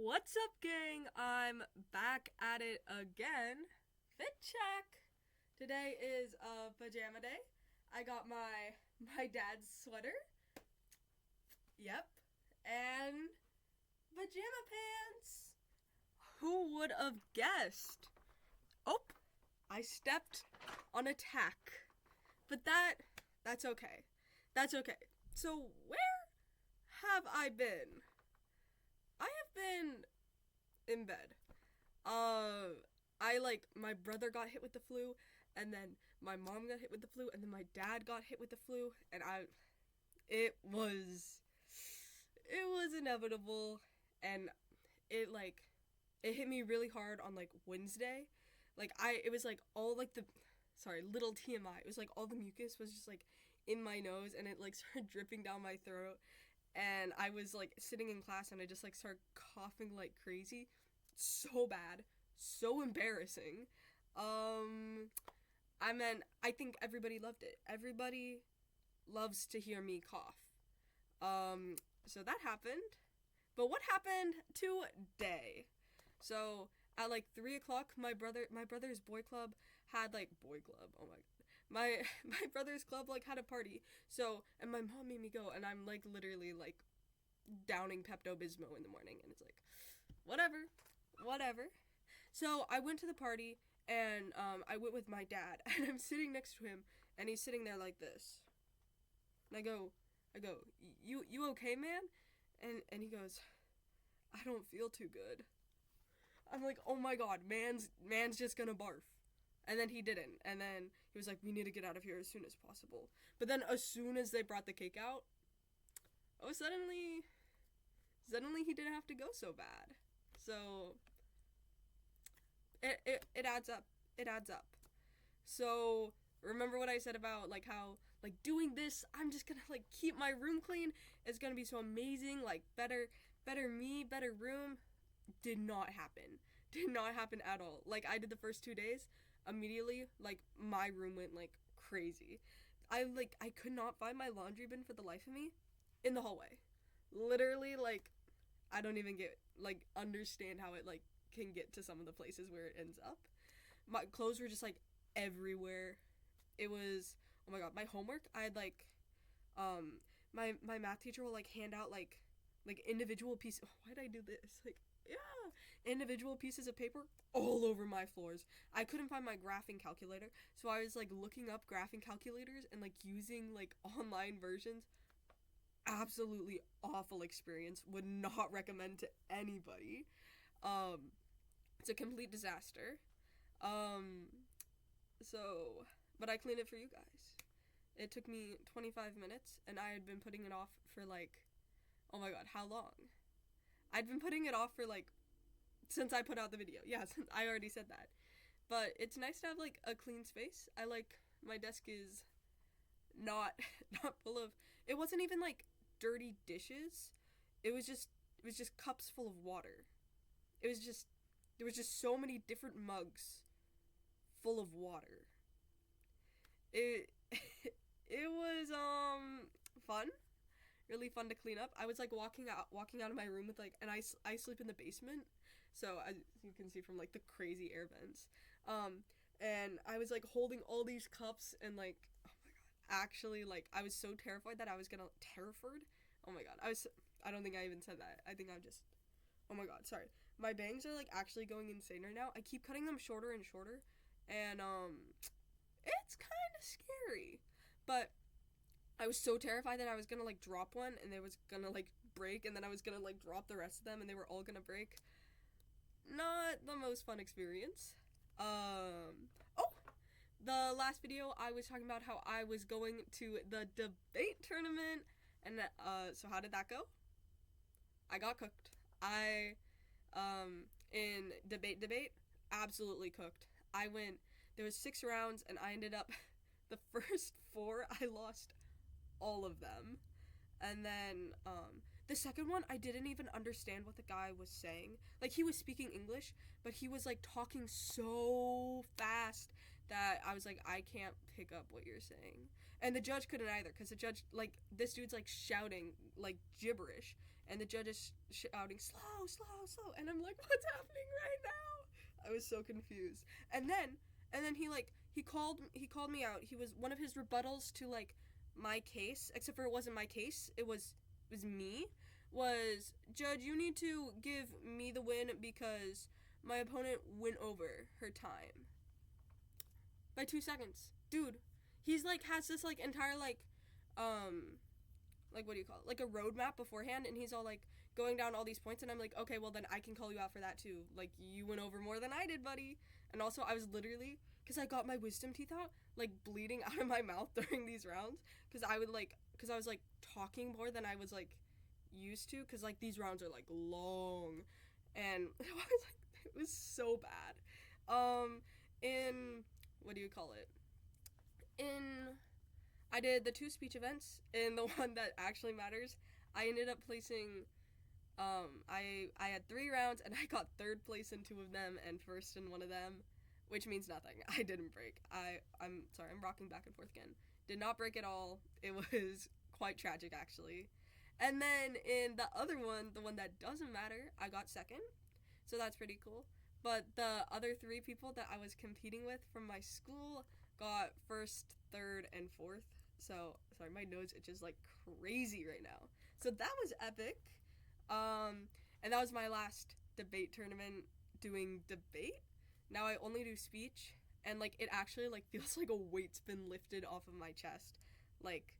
What's up, gang? I'm back at it again. Fit check. Today is pajama day. I got my dad's sweater. Yep. And pajama pants. Who would have guessed? Oh, I stepped on a tack. But that's okay. That's okay. So where have I been? I have been in bed. My brother got hit with the flu, and then my mom got hit with the flu, and then my dad got hit with the flu, and it was, it was inevitable, and it like, it hit me really hard on like Wednesday. It was like all like little TMI. It was like all the mucus was just like in my nose, and it like started dripping down my throat, and I was like sitting in class and I just like started coughing like crazy. So bad. So embarrassing. I think everybody loved it. Everybody loves to hear me cough. So that happened. But what happened today? So at like 3 o'clock, my brother's boy club had like boy club. Oh my god. My brother's club like had a party. So and my mom made me go, and I'm like literally like downing Pepto Bismol in the morning, and it's like whatever. So I went to the party, and I went with my dad, and I'm sitting next to him, and he's sitting there like this, and I go, you okay, man? And he goes, I don't feel too good. I'm like, oh my god, man's just gonna barf. And then he didn't. And then he was like, we need to get out of here as soon as possible. But then as soon as they brought the cake out, oh, suddenly he didn't have to go so bad. So it adds up. It adds up. So remember what I said about like how like doing this, I'm just gonna like keep my room clean. It's gonna be so amazing. Like better me, better room. Did not happen. Did not happen at all. Like I did the first 2 days. Immediately, like my room went like crazy. I could not find my laundry bin for the life of me in the hallway. Literally, like I don't even get like understand how it like can get to some of the places where it ends up. My clothes were just like everywhere. It was, oh my god, my homework, I had like my math teacher will like hand out like individual pieces. Oh, why did I do this? Like yeah, individual pieces of paper all over my floors. I couldn't find my graphing calculator, so I was like looking up graphing calculators and like using like online versions. Absolutely awful experience. Would not recommend to anybody. Um, it's a complete disaster. Um, so, but I cleaned it for you guys. It took me 25 minutes, and I had been putting it off for like, oh my god, how long? I'd been putting it off for like, since I put out the video. Yeah, since I already said that. But it's nice to have like a clean space. I like, my desk is not, not full of, it wasn't even like dirty dishes. It was just cups full of water. It was just, there was just so many different mugs full of water. It it was fun, really fun to clean up. I was like walking out of my room with like, and I sleep in the basement, so as you can see from like the crazy air vents. And I was like holding all these cups, and like, oh my god, actually like I was so terrified that I was gonna terrified. Oh my god, I don't think I even said that. I think I'm just, oh my god, sorry. My bangs are like actually going insane right now. I keep cutting them shorter and shorter, and it's kind of scary. But I was so terrified that I was gonna like drop one and they was gonna like break, and then I was gonna like drop the rest of them and they were all gonna break. Not the most fun experience. Oh, the last video I was talking about how I was going to the debate tournament, and so how did that go? I got cooked. I in debate absolutely cooked. I went, there was 6 rounds, and I ended up the first 4 I lost all of them. And then the second one, I didn't even understand what the guy was saying. Like, he was speaking English, but he was like talking so fast that I was like, I can't pick up what you're saying. And the judge couldn't either, because the judge, like, this dude's like shouting like gibberish, and the judge is shouting, slow, slow, slow, and I'm like, what's happening right now? I was so confused. And then he called me out. He was one of his rebuttals to like my case, except for it wasn't my case. It was me. Was, Judge, you need to give me the win because my opponent went over her time by 2 seconds. Dude, he's like has this like entire like what do you call it? Like a roadmap beforehand, and he's all like going down all these points, and I'm like, okay, well then I can call you out for that too. Like, you went over more than I did, buddy. And also, I was literally, because I got my wisdom teeth out, like bleeding out of my mouth during these rounds, because I was like talking more than I was like used to, because like these rounds are like long, and it was so bad. In what do you call it? I did the 2 speech events. In the one that actually matters, I ended up placing, I had 3 rounds, and I got 3rd place in 2 of them, and 1st in 1 of them, which means nothing. I didn't break. I'm sorry, I'm rocking back and forth again. Did not break at all. It was quite tragic, actually. And then in the other one, the one that doesn't matter, I got 2nd, so that's pretty cool. But the other 3 people that I was competing with from my school got 1st, 3rd, and 4th. So, sorry, my nose itches like crazy right now. So that was epic. And that was my last debate tournament doing debate. Now I only do speech, and like it actually like feels like a weight's been lifted off of my chest. Like,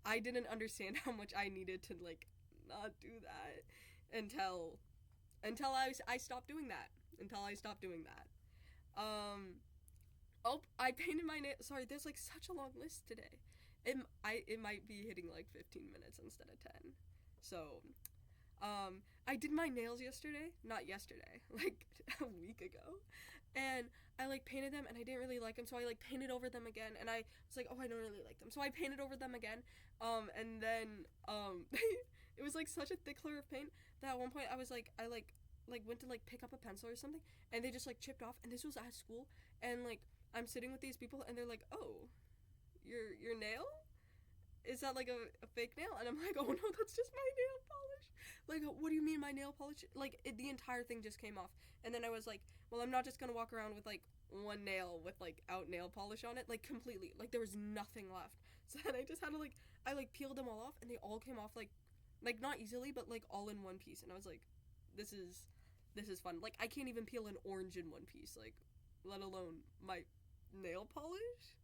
I didn't understand how much I needed to like not do that until I stopped doing that. Oh, I painted my nail. Sorry, there's like such a long list today. It might be hitting like 15 minutes instead of 10. So, I did my nails yesterday. Not yesterday, like a week ago. And I like painted them, and I didn't really like them, so I like painted over them again, and I was like, oh, I don't really like them. So I painted over them again. And then it was like such a thick layer of paint that at one point I went to like pick up a pencil or something, and they just like chipped off, and this was at school, and like I'm sitting with these people, and they're like, oh, your nail? Is that like a fake nail? And I'm like, oh no, that's just my nail polish. Like, what do you mean my nail polish? Like, the entire thing just came off. And then I was like, well, I'm not just gonna walk around with like one nail with like out nail polish on it, like completely, like there was nothing left. So then I just had to like, I like peeled them all off, and they all came off like not easily, but like all in one piece. And I was like, this is fun. Like, I can't even peel an orange in one piece, like, let alone my nail polish.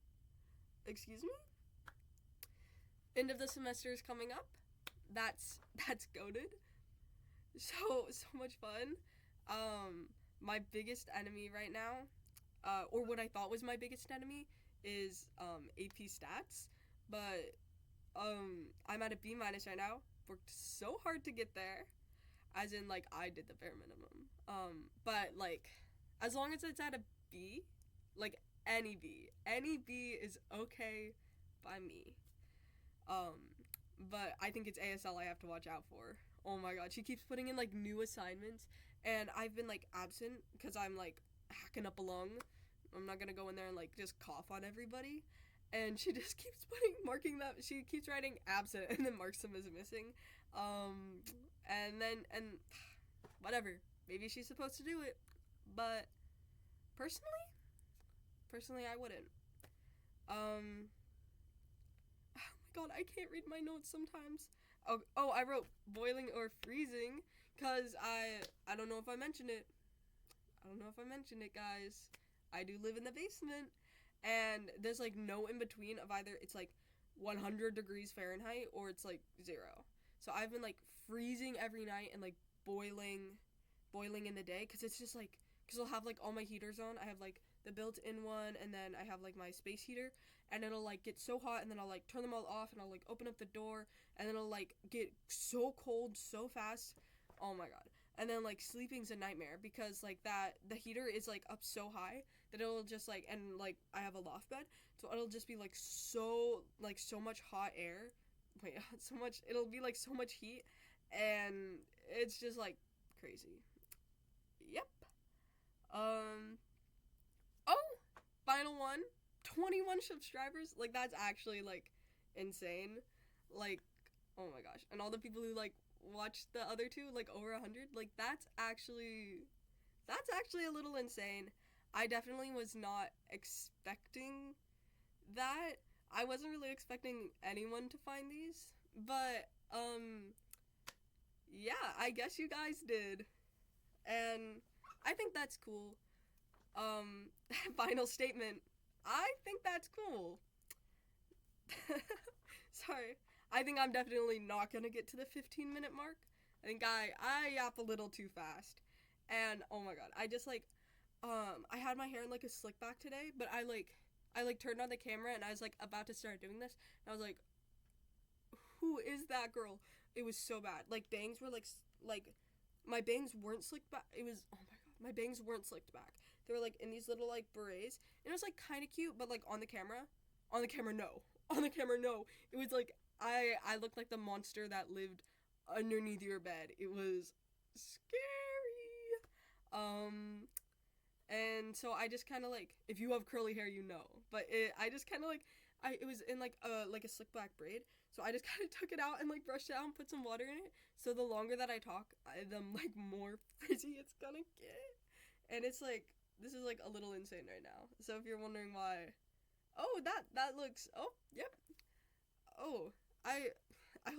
Excuse me? End of the semester is coming up. That's goated. So much fun. My biggest enemy right now, or what I thought was my biggest enemy, is AP Stats. But I'm at a B- right now. Worked so hard to get there. As in, like, I did the bare minimum. But like, as long as it's at a B, like any B is okay by me. But I think it's ASL I have to watch out for. Oh my god, she keeps putting in like new assignments, and I've been like absent because I'm like hacking up a lung. I'm not gonna go in there and like just cough on everybody. And she just keeps marking them. She keeps writing absent and then marks them as missing. And whatever. Maybe she's supposed to do it, but personally, I wouldn't. Oh my god, I can't read my notes sometimes. Oh, I wrote boiling or freezing because I don't know if I mentioned it. Guys. I do live in the basement, and there's like no in between of either it's like 100 degrees Fahrenheit or it's like 0. So I've been like freezing every night and like boiling in the day, because it's just like, because I'll have like all my heaters on. I have like the built-in one, and then I have like my space heater, and it'll like get so hot, and then I'll like turn them all off, and I'll like open up the door, and then it'll like get so cold so fast. Oh my god. And then like sleeping's a nightmare because like the heater is like up so high that it'll just like, and like I have a loft bed, so it'll just be like so much hot air. Wait, it'll be like so much heat, and it's just like crazy. Yep. Oh, final one. 21 subscribers. Like, that's actually like insane. Like, oh my gosh. And all the people who like watched the other two like over 100. Like that's actually a little insane. I definitely was not expecting that. I wasn't really expecting anyone to find these, but yeah, I guess you guys did. And I think that's cool. Final statement. I think that's cool. Sorry. I think I'm definitely not gonna get to the 15-minute mark. I think I yap a little too fast. And oh my god, I just like I had my hair in like a slick back today, but I turned on the camera and I was like about to start doing this, and I was like, who is that girl? It was so bad. Like bangs were like my bangs weren't slicked back. It was, oh my god, my bangs weren't slicked back. They were like in these little like berets, and it was like kind of cute, but like on the camera no, on the camera no. It was like I looked like the monster that lived underneath your bed. It was scary. And so I just kind of like, if you have curly hair, you know. But I just kind of like, it was in like a slick back braid. So I just kind of took it out and like brushed it out and put some water in it. So the longer that I talk, the like more frizzy it's gonna get. And it's like, this is like a little insane right now. So if you're wondering why, oh that looks, oh yep. Oh, I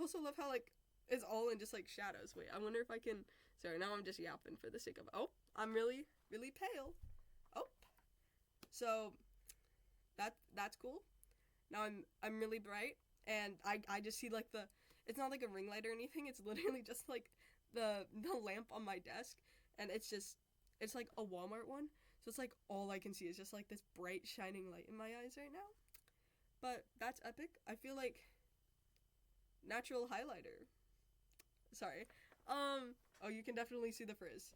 also love how like it's all in just like shadows. Wait, I wonder if I can. Sorry, now I'm just yapping for the sake of. Oh, I'm really really pale. Oh, so that's cool. Now I'm really bright, and I just see like the. It's not like a ring light or anything. It's literally just like the lamp on my desk, and it's like a Walmart one. So it's like all I can see is just like this bright shining light in my eyes right now. But that's epic. I feel like natural highlighter. Sorry. Oh, you can definitely see the frizz.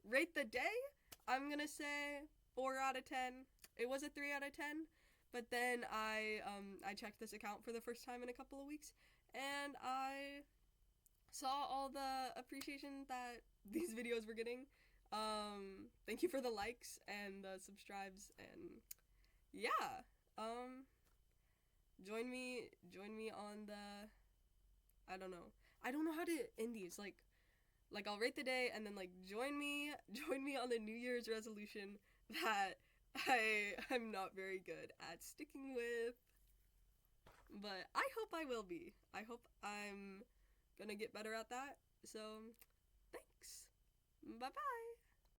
Rate the day. I'm gonna say 4 out of 10. It was a 3 out of 10, but then I checked this account for the first time in a couple of weeks, and I saw all the appreciation that these videos were getting. Thank you for the likes and the subscribes, and yeah. Join me on the, I don't know. I don't know how to end these. Like I'll rate the day and then like join me on the New Year's resolution that I'm not very good at sticking with. But I hope I will be. I hope I'm gonna get better at that. So thanks. Bye bye.